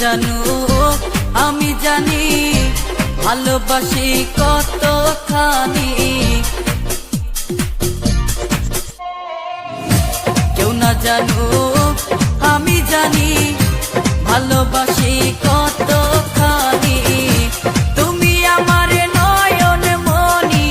জানো আমি জানি ভালোবাসি কতখানি। কেউ না জানো আমি জানি ভালোবাসি কতখানি। তুমি আমার নয়ন মনি,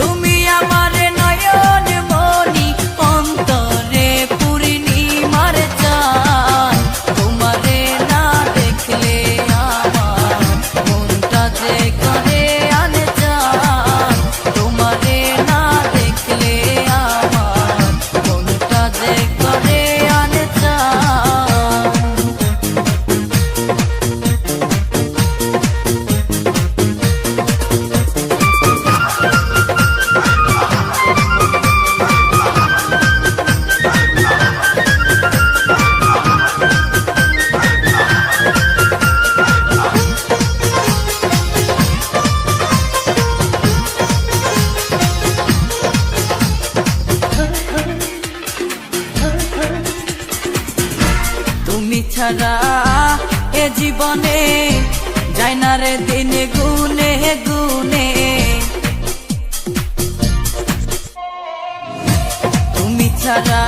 তুমি আমার নয়ন মনি, অন্তরে পূর্ণিমার চাঁদ। তোমারে না দেখলে আমার মনটা যে করে আনচান। তোমারে না দেখলে আমার মনটা যে করে আনচান। তুমি ছাড়া এ জীবনে যায় না রে দিন গুনে গুনে। তুমি ছাড়া